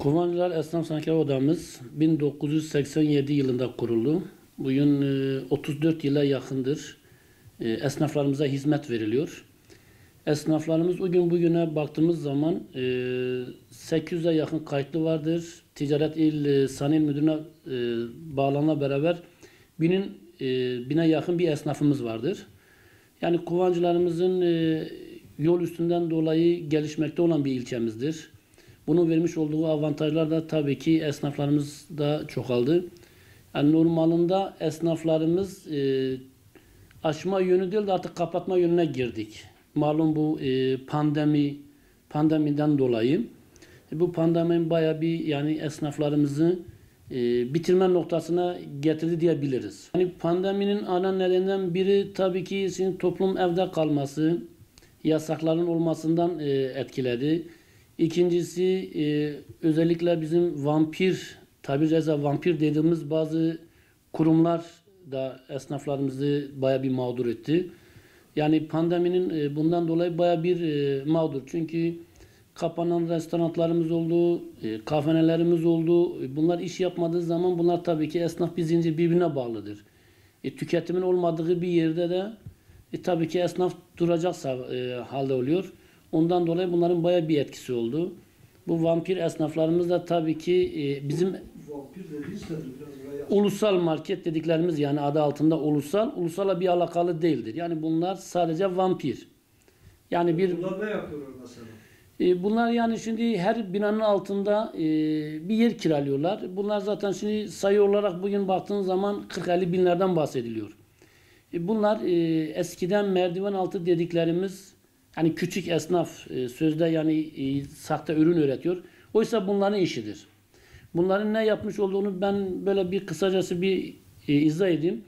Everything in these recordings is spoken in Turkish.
Kovancılar Esnaf Sanatkar Odamız 1987 yılında kuruldu. Bugün 34 yıla yakındır esnaflarımıza hizmet veriliyor. Esnaflarımız bugüne baktığımız zaman 800'e yakın kayıtlı vardır. Ticaret İl Sanayi Müdürlüğü'ne bağlanma beraber bine yakın bir esnafımız vardır. Yani Kovancılarımızın yol üstünden dolayı gelişmekte olan bir ilçemizdir. Bunun vermiş olduğu avantajlar da tabii ki esnaflarımız da çoğaldı. Yani normalinde esnaflarımız açma yönü değil de artık kapatma yönüne girdik. Malum bu pandemiden dolayı. Bu pandeminin bayağı bir yani esnaflarımızı bitirme noktasına getirdi diyebiliriz. Yani pandeminin ana nedeninden biri tabii ki toplum evde kalması, yasakların olmasından etkiledi. İkincisi özellikle bizim tabiri caizse vampir dediğimiz bazı kurumlar da esnaflarımızı bayağı bir mağdur etti. Yani pandeminin bundan dolayı bayağı bir mağdur. Çünkü kapanan restoranlarımız oldu, kafenelerimiz oldu. Bunlar iş yapmadığı zaman bunlar tabii ki esnaf bir zincir birbirine bağlıdır. Tüketimin olmadığı bir yerde de tabii ki esnaf duracak halde oluyor. Ondan dolayı bunların bayağı bir etkisi oldu. Bu vampir esnaflarımız da tabii ki bizim ulusal market dediklerimiz yani adı altında ulusala bir alakalı değildir. Yani bunlar sadece vampir. Yani bunlar ne yapıyorlar mesela? Bunlar yani şimdi her binanın altında bir yer kiralıyorlar. Bunlar zaten şimdi sayı olarak bugün baktığın zaman 40-50 binlerden bahsediliyor. Bunlar eskiden merdiven altı dediklerimiz hani küçük esnaf sözde yani sahte ürün üretiyor. Oysa bunların işidir. Bunların ne yapmış olduğunu ben böyle bir kısacası izah edeyim.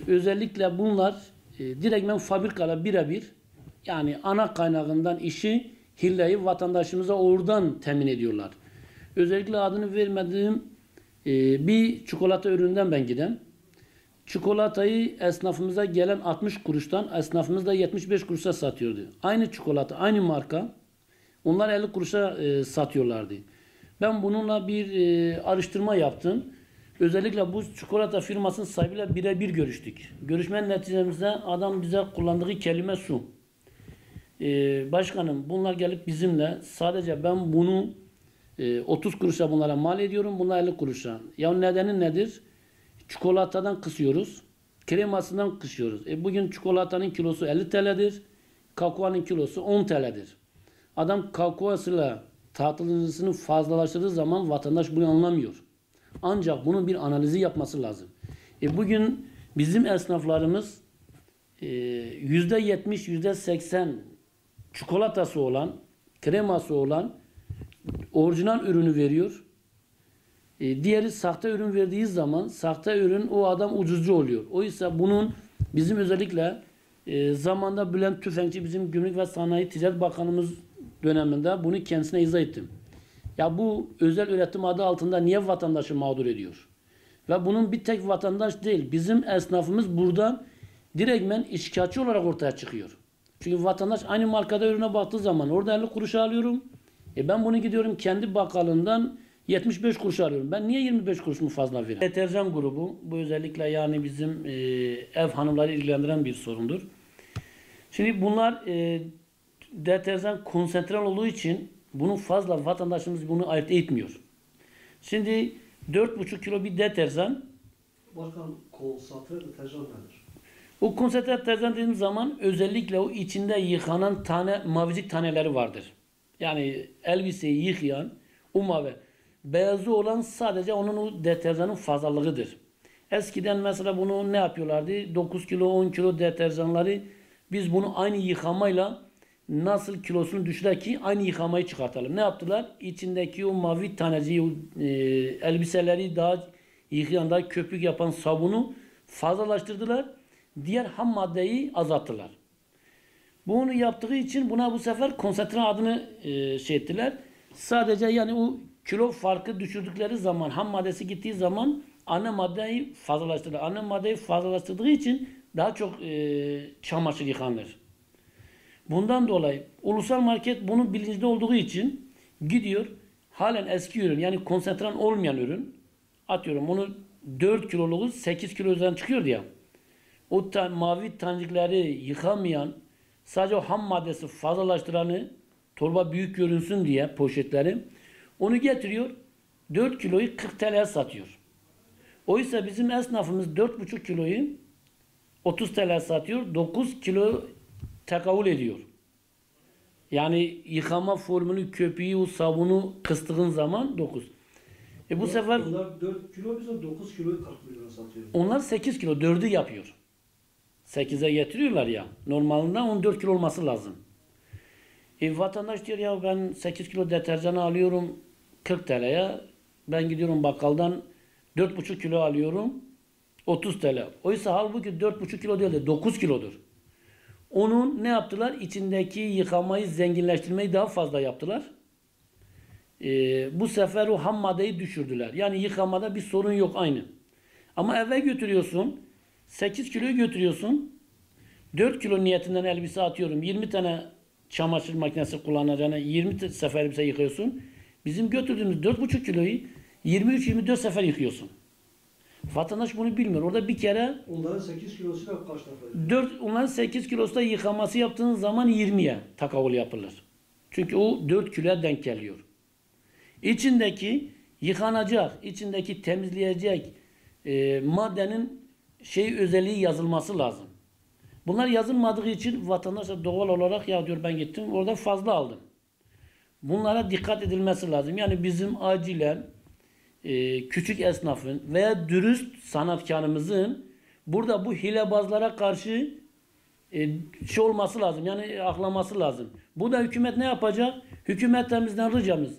Özellikle bunlar direktmen fabrikala birebir yani ana kaynağından işi hilleyi vatandaşımıza oradan temin ediyorlar. Özellikle adını vermediğim bir çikolata ürününden ben gidem. Çikolatayı esnafımıza gelen 60 kuruştan esnafımız da 75 kuruşa satıyordu. Aynı çikolata, aynı marka. Onlar 50 kuruşa satıyorlardı. Ben bununla bir araştırma yaptım. Özellikle bu çikolata firmasının sahibiyle birebir görüştük. Görüşmenin neticemizde adam bize kullandığı kelime şu. Başkanım bunlar gelip bizimle sadece ben bunu 30 kuruşa bunlara mal ediyorum. Bunlar 50 kuruşa. Ya nedeni nedir? Çikolatadan kısıyoruz. Kremasından kısıyoruz. Bugün çikolatanın kilosu 50 TL'dir. Kakaonun kilosu 10 TL'dir. Adam kakaosuyla tatlıcısını fazlalaştırdığı zaman vatandaş bunu anlamıyor. Ancak bunun bir analizi yapması lazım. Bugün bizim esnaflarımız %70, %80 çikolatası olan, kreması olan orijinal ürünü veriyor. Diğeri sahte ürün verdiği zaman sahte ürün o adam ucuzcu oluyor. Oysa bunun bizim özellikle zamanda Bülent Tüfekçi bizim Gümrük ve Sanayi Ticaret Bakanımız döneminde bunu kendisine izah ettim. Ya bu özel üretim adı altında niye vatandaşı mağdur ediyor? Ve bunun bir tek vatandaş değil. Bizim esnafımız buradan direktmen şikayetçi olarak ortaya çıkıyor. Çünkü vatandaş aynı markada ürüne baktığı zaman orada 50 kuruşa alıyorum. Ben bunu gidiyorum kendi bakkalından 75 kuruş alıyorum. Ben niye 25 kuruş mu fazla vereyim? Deterjan grubu bu özellikle yani bizim ev hanımları ilgilendiren bir sorundur. Şimdi bunlar deterjan konsantre olduğu için bunu fazla vatandaşımız bunu ayırt etmiyor. Şimdi 4,5 kilo bir deterjan. Bakalım konsantre deterjan nedir? O konsantre deterjan dediğim zaman özellikle o içinde yıkanan mavicik taneleri vardır. Yani elbiseyi yıkayan o mavi. Beyazı olan sadece onun o deterjanın fazlalığıdır. Eskiden mesela bunu ne yapıyorlardı? 9 kilo 10 kilo deterjanları biz bunu aynı yıkamayla nasıl kilosunu düşürer ki aynı yıkamayı çıkartalım. Ne yaptılar? İçindeki o mavi taneciği elbiseleri daha yıkayan daha köpük yapan sabunu fazlalaştırdılar. Diğer ham maddeyi azalttılar. Bunu yaptığı için buna bu sefer konsantre adını ettiler. Sadece yani o kilo farkı düşürdükleri zaman ham maddesi gittiği zaman ana maddeyi fazlalaştırdı. Ana maddeyi fazlalaştırdığı için daha çok çamaşır yıkanır. Bundan dolayı ulusal market bunun bilincinde olduğu için gidiyor halen eski ürün yani konsantran olmayan ürün atıyorum onu 4 kiloluğu 8 kilo üzerinden çıkıyor ya. O mavi tanecikleri yıkamayan sadece o ham maddesi fazlalaştıranı torba büyük görünsün diye poşetleri onu getiriyor 4 kiloyu 40 TL'ye satıyor. Oysa bizim esnafımız 4,5 kiloyu 30 TL satıyor. 9 kilo tekavül ediyor. Yani yıkama formülü, köpüğü, o sabunu kıstığın zaman 9. Bu sefer Onlar 4 kilo bize 9 kiloyu 40 milyona satıyor. onlar 8 kilo 4'ü yapıyor. 8'e getiriyorlar ya. Normalinde 14 kilo olması lazım. Vatandaş diyor ya ben 8 kilo deterjanı alıyorum 40 TL'ye. Ben gidiyorum bakkaldan 4,5 kilo alıyorum 30 TL. Oysa halbuki 4,5 kilo değil de 9 kilodur. Onun ne yaptılar? İçindeki yıkamayı, zenginleştirmeyi daha fazla yaptılar. Bu sefer o ham maddeyi düşürdüler. Yani yıkamada bir sorun yok aynı. Ama eve götürüyorsun. 8 kiloyu götürüyorsun. 4 kilo niyetinden elbise atıyorum. 20 tane çamaşır makinesi kullanacağına 20 sefer elbise yıkıyorsun. Bizim götürdüğümüz 4,5 kiloyu 23-24 sefer yıkıyorsun. Vatandaş bunu bilmiyor. Orada bir kere Onların 8 kilosuyla kaç defa? onların 8 kilosu yıkaması yaptığınız zaman 20'ye takavül yapılır. Çünkü o 4 kiloya denk geliyor. İçindeki yıkanacak, içindeki temizleyecek maddenin özelliği yazılması lazım. Bunlar yazılmadığı için vatandaş doğal olarak ya diyor ben gittim orada fazla aldım. Bunlara dikkat edilmesi lazım. Yani bizim acilen küçük esnafın veya dürüst sanatkarımızın burada bu hilebazlara karşı olması lazım. Yani aklaması lazım. Bu da hükümet ne yapacak? Hükümetimizden ricamız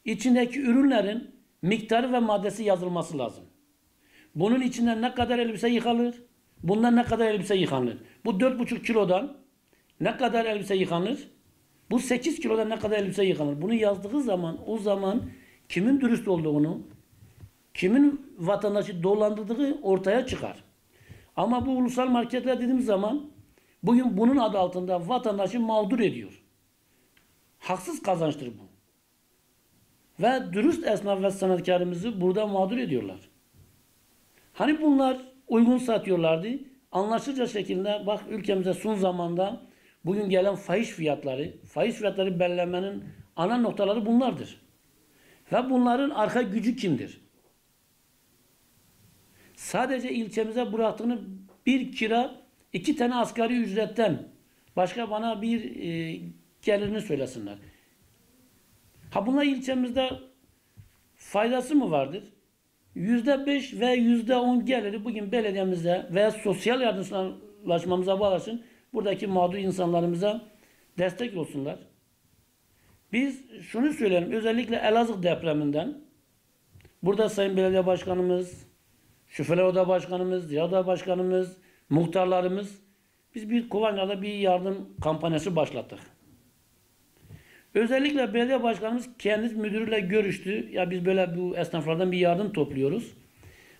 içindeki ürünlerin miktarı ve maddesi yazılması lazım. Bunun içinden ne kadar elbise yıkanır? Bundan ne kadar elbise yıkanır? Bu 4,5 kilodan ne kadar elbise yıkanır? Bu 8 kilodan ne kadar elbise yıkanır? Bunu yazdığı zaman o zaman kimin dürüst olduğunu, kimin vatandaşı dolandırdığı ortaya çıkar. Ama bu ulusal marketler dediğimiz zaman bugün bunun adı altında vatandaşı mağdur ediyor. Haksız kazançtır bu. Ve dürüst esnaf ve sanatkarımızı burada mağdur ediyorlar. Hani bunlar uygun satıyorlardı. Anlaşılca şekilde bak ülkemize son zamanda bugün gelen fahiş fiyatları belirlemenin ana noktaları bunlardır. Ve bunların arka gücü kimdir? Sadece ilçemize bıraktığını bir kira 2 tane asgari ücretten başka bana bir gelirini söylesinler. Ha bunlar ilçemizde faydası mı vardır? %5 ve %10 geliri bugün belediyemize veya sosyal yardımlaşmamıza bağlasın. Buradaki mağdur insanlarımıza destek olsunlar. Biz şunu söyleyelim. Özellikle Elazığ depreminden burada Sayın Belediye Başkanımız, Şoförler Oda Başkanımız, Ziya Oda Başkanımız, muhtarlarımız biz bir Kovanca'da bir yardım kampanyası başlattık. Özellikle belediye başkanımız kendisi müdürüyle görüştü. Ya biz böyle bu esnaflardan bir yardım topluyoruz.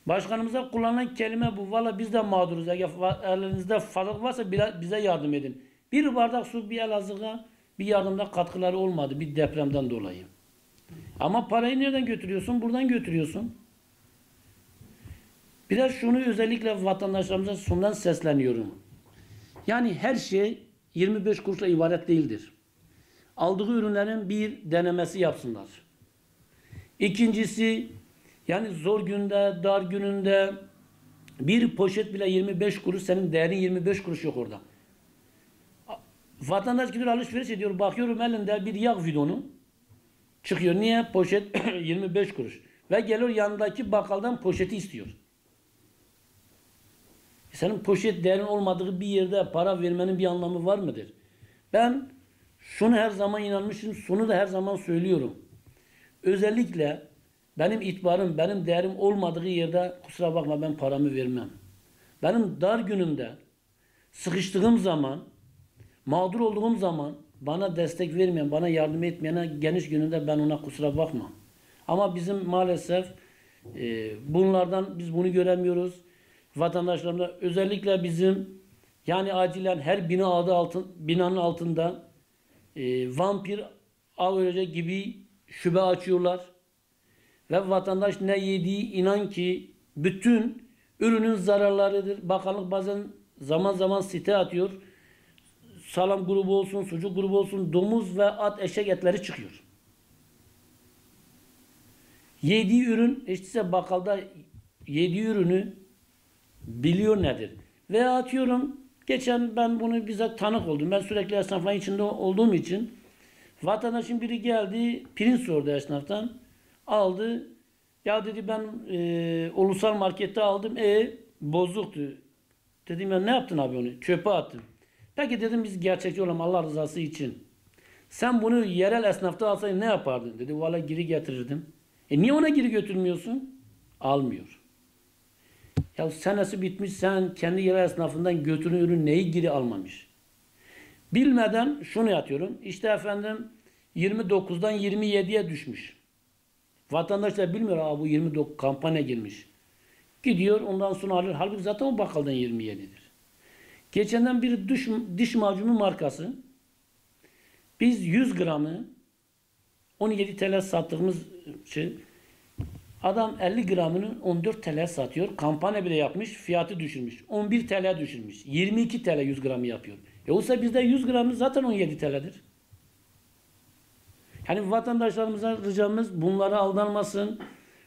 Başkanımıza kullanılan kelime bu. Valla biz de mağduruz. Eğer elinizde fazla varsa bize yardım edin. Bir bardak su bir Elazığ'a bir yardımda katkıları olmadı bir depremden dolayı. Ama parayı nereden götürüyorsun? Buradan götürüyorsun. Biraz şunu özellikle vatandaşlarımıza sondan sesleniyorum. Yani her şey 25 kuruşla ibaret değildir. Aldığı ürünlerin bir denemesi yapsınlar. İkincisi yani zor günde, dar gününde bir poşet bile 25 kuruş senin değerin 25 kuruş yok orada. Vatandaş gidiyor alışveriş ediyor. Bakıyorum elinde bir yağ bidonu çıkıyor. Niye? Poşet 25 kuruş. Ve geliyor yanındaki bakkaldan poşeti istiyor. Senin poşet değerin olmadığı bir yerde para vermenin bir anlamı var mıdır? Ben şunu her zaman inanmışım, şunu da her zaman söylüyorum. Özellikle benim itibarım, benim değerim olmadığı yerde kusura bakma ben paramı vermem. Benim dar günümde, sıkıştığım zaman, mağdur olduğum zaman bana destek vermeyen, bana yardım etmeyene geniş gününde ben ona kusura bakmam. Ama bizim maalesef bunlardan biz bunu göremiyoruz. Vatandaşlarımda özellikle bizim yani acilen her binanın altında vampir av ölecek gibi şube açıyorlar. Ve vatandaş ne yediği inan ki bütün ürünün zararlarıdır. Bakanlık bazen zaman zaman site atıyor. Salam grubu olsun, sucuk grubu olsun, domuz ve at, eşek etleri çıkıyor. Yediği ürün, işte bakkalda yediği ürünü biliyor nedir. Veya atıyorum, geçen ben bunu bizzat tanık oldum. Ben sürekli esnafların içinde olduğum için vatandaşın biri geldi, pirinç sordu esnaftan. Aldı. Ya dedi ben ulusal markette aldım. Bozuktu. Dedim ya ne yaptın abi onu? Çöpe attım. Peki dedim biz gerçekçi olalım Allah rızası için. Sen bunu yerel esnafta alsaydın ne yapardın? Dedi valla geri getirirdim. Niye ona geri götürmüyorsun? Almıyor. Ya senesi bitmiş sen kendi yerel esnafından götürdüğün ürün neyi geri almamış? Bilmeden şunu yatıyorum. İşte efendim 29'dan 27'ye düşmüş. Vatandaşlar bilmiyor bu 29 kampanya girmiş. Gidiyor ondan sonra alır. Halbuki zaten o bakkaldan 27'dir. Geçenden bir diş macunu markası. Biz 100 gramı 17 TL sattığımız şey. Adam 50 gramını 14 TL satıyor. Kampanya bile yapmış. Fiyatı düşürmüş. 11 TL düşürmüş. 22 TL 100 gramı yapıyor. Oysa bizde 100 gramı zaten 17 TL'dir. Yani vatandaşlarımıza ricamız bunlara aldanmasın.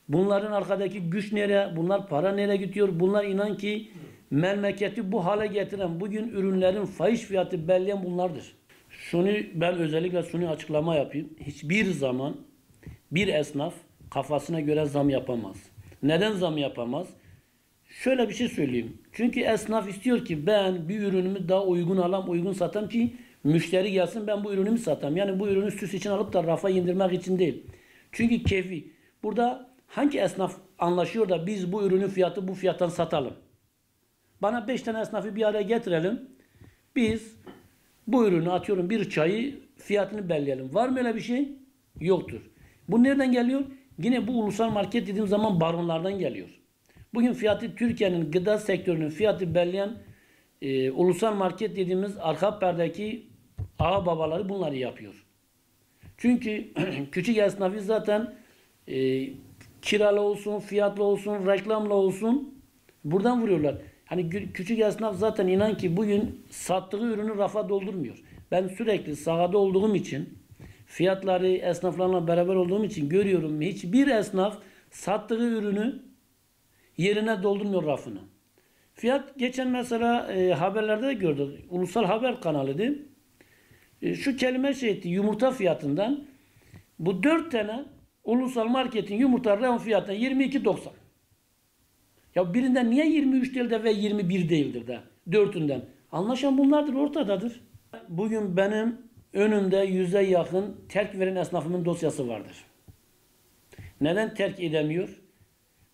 Bunların arkadaki güç nereye? Bunlar para nereye gidiyor? Bunlar inan ki memleketi bu hale getiren, bugün ürünlerin fahiş fiyatı belirleyen bunlardır. Şunu ben özellikle şunu açıklama yapayım. Hiçbir zaman bir esnaf kafasına göre zam yapamaz. Neden zam yapamaz? Şöyle bir şey söyleyeyim. Çünkü esnaf istiyor ki ben bir ürünümü daha uygun alam, uygun satam ki müşteri gelsin ben bu ürünümü satam. Yani bu ürünü süs için alıp da rafa indirmek için değil. Çünkü keyfi. Burada hangi esnaf anlaşıyor da biz bu ürünün fiyatı bu fiyattan satalım? Bana 5 tane esnafı bir araya getirelim. Biz bu ürünü atıyorum bir çayı fiyatını belirleyelim. Var mı öyle bir şey? Yoktur. Bu nereden geliyor? Yine bu ulusal market dediğim zaman baronlardan geliyor. Bugün fiyatı Türkiye'nin gıda sektörünün fiyatı belirleyen ulusal market dediğimiz arka perdeki ağa babaları bunları yapıyor. Çünkü küçük esnafı zaten kiralı olsun, fiyatlı olsun, reklamla olsun buradan vuruyorlar. Hani küçük esnaf zaten inan ki bugün sattığı ürünü rafa doldurmuyor. Ben sürekli sahada olduğum için fiyatları esnaflarla beraber olduğum için görüyorum. Hiçbir esnaf sattığı ürünü yerine doldurmuyor rafını. Fiyat geçen mesela haberlerde de gördük. Ulusal haber kanalıydı. Şu kelime şey etti. Yumurta fiyatından bu 4 tane ulusal marketin yumurta reyon fiyatına 22.90. Ya birinden niye 23 değil de ve 21 değildir de? Dörtünden. Anlaşan bunlardır, ortadadır. Bugün benim önümde 100'e yakın terk veren esnafımın dosyası vardır. Neden terk edemiyor?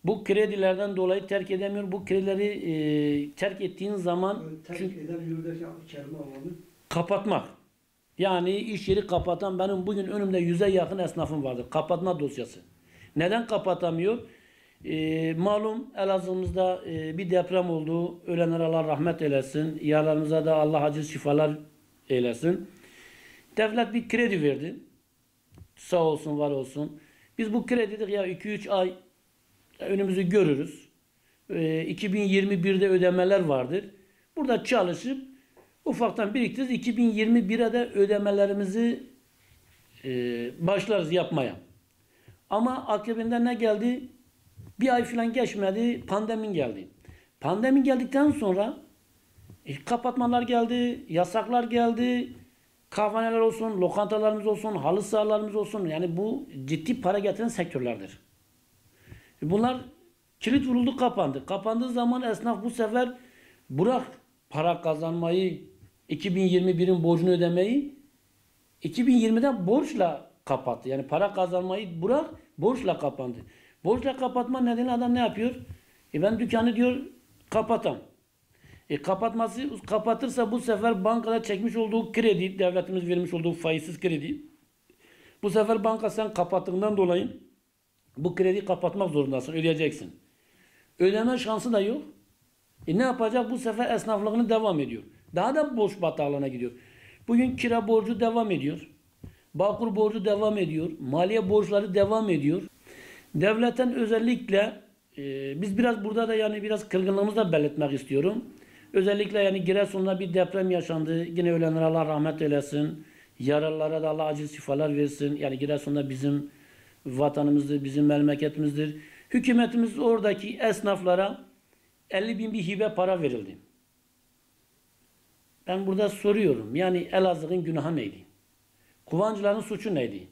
Bu kredilerden dolayı terk edemiyor. Bu kredileri terk ettiğin zaman Terk edemiyor'daki kelime anlamı kapatmak. Yani iş yeri kapatan benim bugün önümde 100'e yakın esnafım vardır. Kapatma dosyası. Neden kapatamıyor? Malum Elazığ'ımızda bir deprem oldu. Ölenlere Allah rahmet eylesin. Yaralarımıza da Allah acil şifalar eylesin. Devlet bir kredi verdi. Sağ olsun, var olsun. Biz bu kredi dedik ya 2-3 ay önümüzü görürüz. 2021'de ödemeler vardır. Burada çalışıp ufaktan biriktiririz. 2021'e de ödemelerimizi başlarız yapmaya. Ama akabinde ne geldi? Bir ay falan geçmedi. Pandemi geldi. Pandemi geldikten sonra kapatmalar geldi. Yasaklar geldi. Kahveneler olsun, lokantalarımız olsun, halı sahalarımız olsun. Yani bu ciddi para getiren sektörlerdir. Bunlar kilit vuruldu, kapandı. Kapandığı zaman esnaf bu sefer bırak para kazanmayı, 2021'in borcunu ödemeyi, 2020'de borçla kapattı. Yani para kazanmayı bırak, borçla kapandı. Borçla kapatma nedeniyle adam ne yapıyor? Ben dükkanı diyor kapatam. Kapatırsa bu sefer bankada çekmiş olduğu kredi, devletimiz vermiş olduğu faizsiz kredi. Bu sefer banka sen kapattığından dolayı bu krediyi kapatmak zorundasın, ödeyeceksin. Ödeme şansı da yok. Ne yapacak? Bu sefer esnaflığını devam ediyor. Daha da borç batağlığına gidiyor. Bugün kira borcu devam ediyor. Bağkur borcu devam ediyor. Maliye borçları devam ediyor. Devletten özellikle biz biraz burada da yani biraz kırgınlığımızı da belirtmek istiyorum. Özellikle yani Giresun'da bir deprem yaşandı. Yine ölenlere Allah rahmet eylesin. Yaralılara da Allah acil şifalar versin. Yani Giresun'da bizim vatanımızdır, bizim memleketimizdir. Hükümetimiz oradaki esnaflara 50 bin bir hibe para verildi. Ben burada soruyorum. Yani Elazığ'ın günahı neydi? Kıvancıların suçu neydi?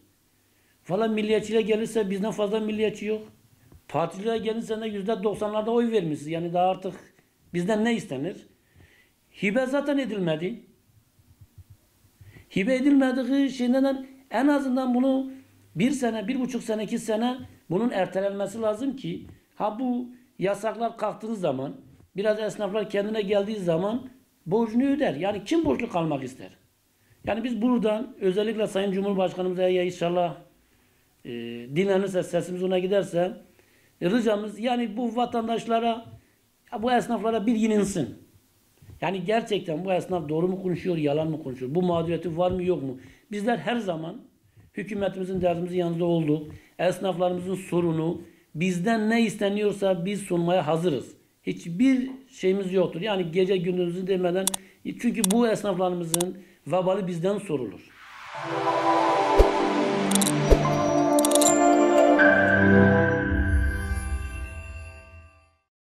Valla milliyetçiliğe gelirse bizden fazla milliyetçi yok. Partilere gelirse de %90'larda oy vermişiz. Yani daha artık bizden ne istenir? Hibe zaten edilmedi. Hibe edilmediği şeyden en azından bunu 1 sene, 1,5 sene, 2 sene bunun ertelenmesi lazım ki bu yasaklar kalktığı zaman biraz esnaflar kendine geldiği zaman borcunu öder. Yani kim borçlu kalmak ister? Yani biz buradan özellikle Sayın Cumhurbaşkanımıza ya inşallah dinlenirse sesimiz ona giderse ricamız yani bu vatandaşlara bu esnaflara bilgilensin. Yani gerçekten bu esnaf doğru mu konuşuyor, yalan mı konuşuyor? Bu mağduriyeti var mı yok mu? Bizler her zaman hükümetimizin derdimizin yanında olduk. Esnaflarımızın sorunu bizden ne isteniyorsa biz sunmaya hazırız. Hiçbir şeyimiz yoktur. Yani gece gündüzü demeden çünkü bu esnaflarımızın vebali bizden sorulur.